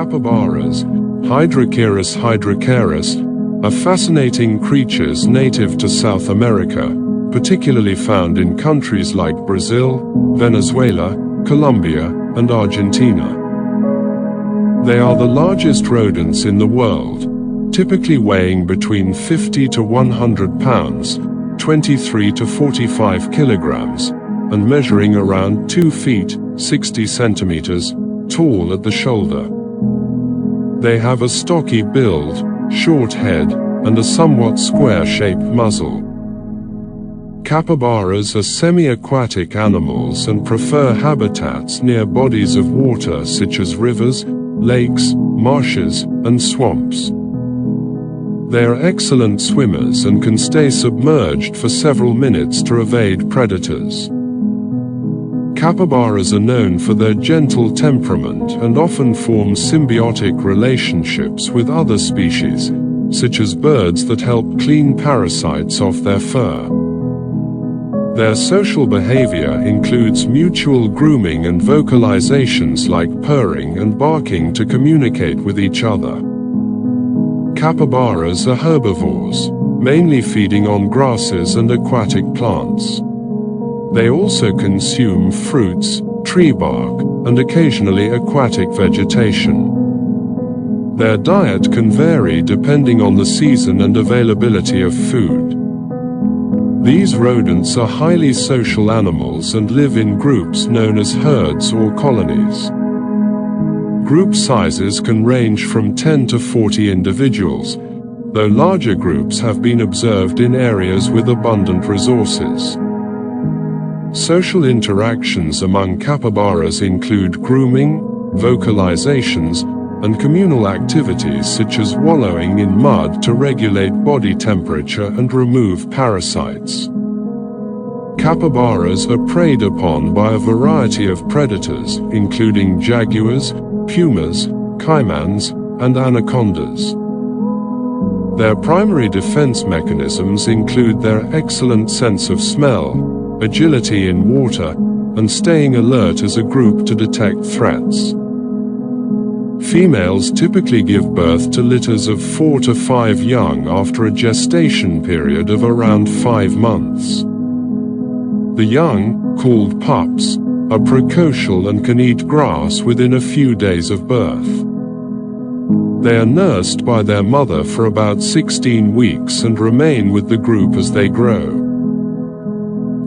Capybaras, Hydrochaeris hydrochaeris, are fascinating creatures native to South America, particularly found in countries like Brazil, Venezuela, Colombia, and Argentina. They are the largest rodents in the world, typically weighing between 50 to 100 pounds, 23 to 45 kilograms, and measuring around 2 feet, 60 centimeters, tall at the shoulder. They have a stocky build, short head, and a somewhat square-shaped muzzle. Capybaras are semi-aquatic animals and prefer habitats near bodies of water such as rivers, lakes, marshes, and swamps. They are excellent swimmers and can stay submerged for several minutes to evade predators. Capybaras are known for their gentle temperament and often form symbiotic relationships with other species, such as birds that help clean parasites off their fur. Their social behavior includes mutual grooming and vocalizations like purring and barking to communicate with each other. Capybaras are herbivores, mainly feeding on grasses and aquatic plants. They also consume fruits, tree bark, and occasionally aquatic vegetation. Their diet can vary depending on the season and availability of food. These rodents are highly social animals and live in groups known as herds or colonies. Group sizes can range from 10 to 40 individuals, though larger groups have been observed in areas with abundant resources. Social interactions among capybaras include grooming, vocalizations, and communal activities such as wallowing in mud to regulate body temperature and remove parasites. Capybaras are preyed upon by a variety of predators, including jaguars, pumas, caimans, and anacondas. Their primary defense mechanisms include their excellent sense of smell, agility in water, and staying alert as a group to detect threats. Females typically give birth to litters of 4 to 5 young after a gestation period of around 5 months. The young, called pups, are precocial and can eat grass within a few days of birth. They are nursed by their mother for about 16 weeks and remain with the group as they grow.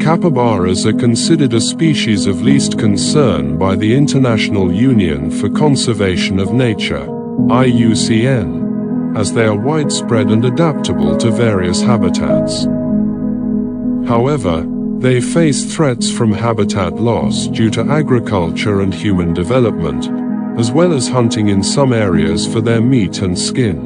Capybaras are considered a species of least concern by the International Union for Conservation of Nature, IUCN, as they are widespread and adaptable to various habitats. However, they face threats from habitat loss due to agriculture and human development, as well as hunting in some areas for their meat and skin.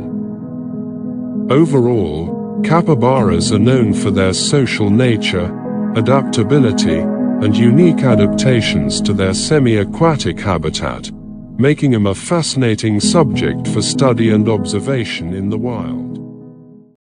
Overall, capybaras are known for their social nature, adaptability, and unique adaptations to their semi-aquatic habitat, making them a fascinating subject for study and observation in the wild.